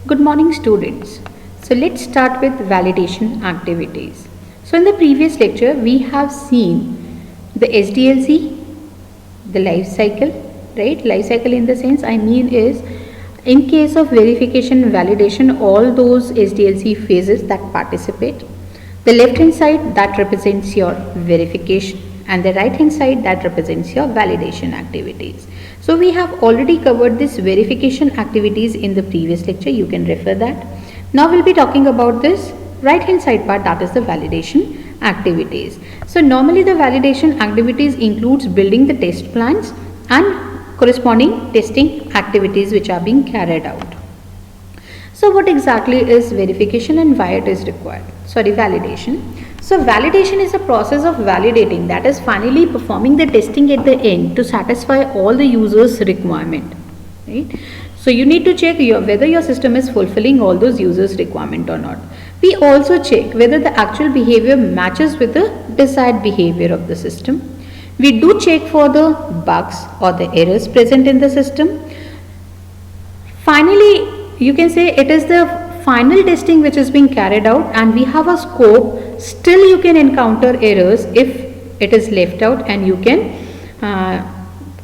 Good morning students. So let's start with validation activities. So in the previous lecture we have seen the SDLC, the life cycle, right? Life cycle in the sense I mean is in case of verification and validation, all those SDLC phases that participate. The left hand side that represents your verification and the right hand side that represents your validation activities. So we have already covered this verification activities in the previous lecture, you can refer that. Now we'll be talking about this right hand side part, that is the validation activities. So normally the validation activities includes building the test plans and corresponding testing activities which are being carried out. So what exactly is verification and why it is required? Validation. So validation is a process of validating, that is finally performing the testing at the end to satisfy all the users' requirement, right? So you need to check whether your system is fulfilling all those users' requirement or not. We also check whether the actual behavior matches with the desired behavior of the system. We do check for the bugs or the errors present in the system. Finally, you can say it is the final testing which is being carried out and we have a scope. Still you can encounter errors if it is left out and you can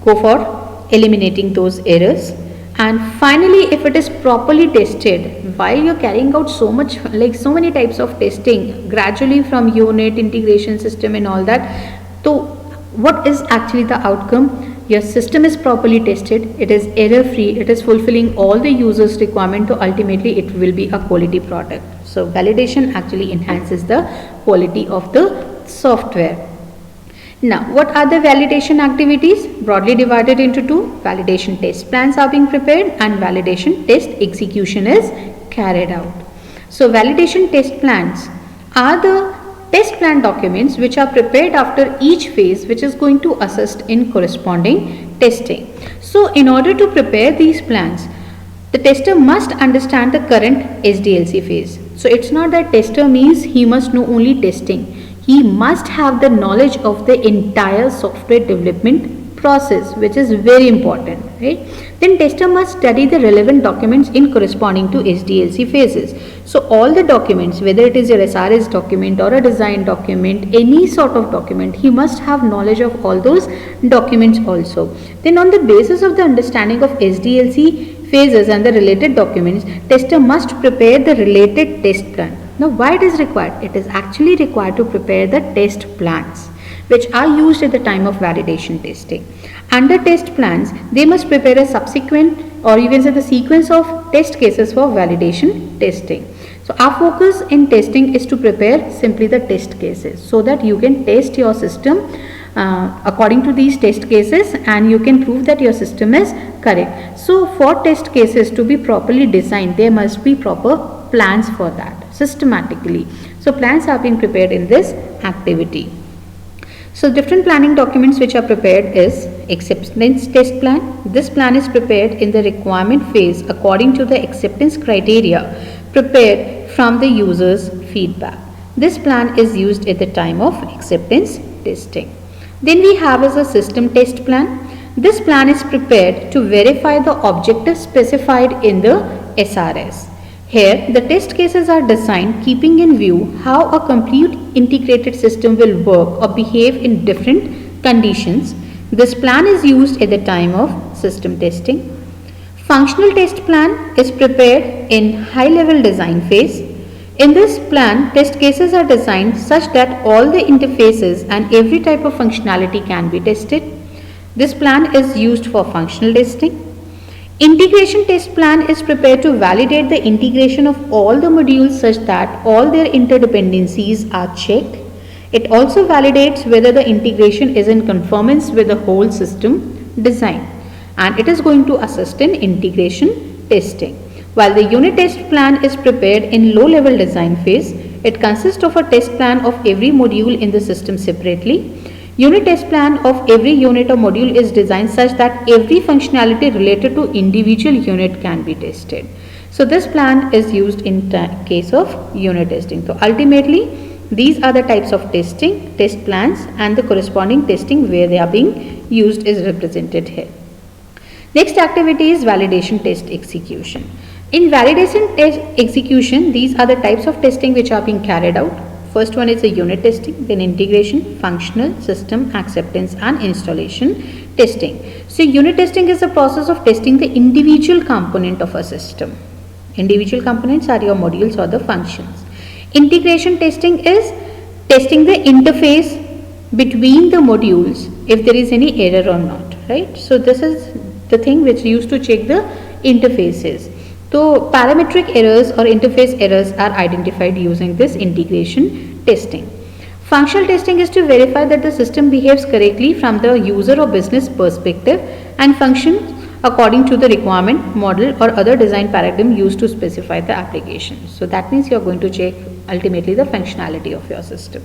go for eliminating those errors. And finally, if it is properly tested, while you are carrying out so many types of testing gradually from unit, integration system and all that, so what is actually the outcome? Your system is properly tested, it is error free, it is fulfilling all the users' requirement, so ultimately it will be a quality product. So validation actually enhances the quality of the software. Now what are the validation activities? Broadly divided into two. Validation test plans are being prepared and validation test execution is carried out. So validation test plans are the test plan documents which are prepared after each phase which is going to assist in corresponding testing. So in order to prepare these plans, the tester must understand the current SDLC phase. So it's not that tester means he must know only testing. He must have the knowledge of the entire software development process, which is very important, right? Then tester must study the relevant documents in corresponding to SDLC phases. So all the documents, whether it is your SRS document or a design document, any sort of document, he must have knowledge of all those documents also. Then on the basis of the understanding of SDLC phases and the related documents, tester must prepare the related test plan. Now why it is required? It is actually required to prepare the test plans which are used at the time of validation testing. Under test plans, they must prepare a subsequent or you can say the sequence of test cases for validation testing. So our focus in testing is to prepare simply the test cases so that you can test your system according to these test cases and you can prove that your system is correct. So for test cases to be properly designed, there must be proper plans for that systematically. So plans are being prepared in this activity. So different planning documents which are prepared is acceptance test plan. This plan is prepared in the requirement phase according to the acceptance criteria prepared from the user's feedback. This plan is used at the time of acceptance testing. Then we have as a system test plan. This plan is prepared to verify the objectives specified in the SRS. Here, the test cases are designed keeping in view how a complete integrated system will work or behave in different conditions. This plan is used at the time of system testing. Functional test plan is prepared in high-level design phase. In this plan, test cases are designed such that all the interfaces and every type of functionality can be tested. This plan is used for functional testing. Integration test plan is prepared to validate the integration of all the modules such that all their interdependencies are checked. It also validates whether the integration is in conformance with the whole system design, and it is going to assist in integration testing. While the unit test plan is prepared in low-level design phase, it consists of a test plan of every module in the system separately. Unit test plan of every unit or module is designed such that every functionality related to individual unit can be tested. So this plan is used in case of unit testing. So ultimately these are the types of testing, test plans and the corresponding testing where they are being used is represented here. Next activity is validation test execution. In validation test execution, these are the types of testing which are being carried out. First one is the unit testing, then integration, functional, system, acceptance and installation testing. So unit testing is the process of testing the individual component of a system. Individual components are your modules or the functions. Integration testing is testing the interface between the modules if there is any error or not, right? So this is the thing which used to check the interfaces. So parametric errors or interface errors are identified using this integration testing. Functional testing is to verify that the system behaves correctly from the user or business perspective and functions according to the requirement, model or other design paradigm used to specify the application. So that means you are going to check ultimately the functionality of your system.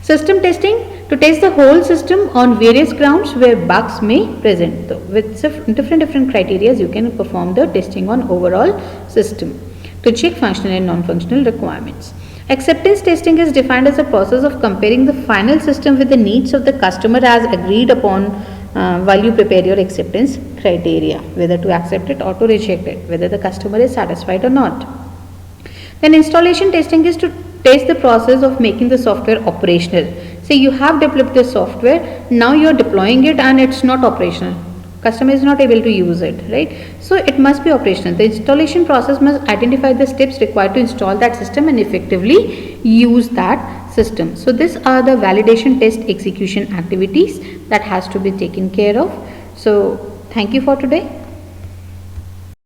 System testing, to test the whole system on various grounds where bugs may present. So with different criteria you can perform the testing on overall system to check functional and non-functional requirements. Acceptance testing is defined as a process of comparing the final system with the needs of the customer as agreed upon while you prepare your acceptance criteria, whether to accept it or to reject it, whether the customer is satisfied or not. Then installation testing is to test the process of making the software operational. Say you have developed the software, now you are deploying it and it's not operational. Customer is not able to use it, right? So it must be operational. The installation process must identify the steps required to install that system and effectively use that system. So these are the validation test execution activities that has to be taken care of. So thank you for today.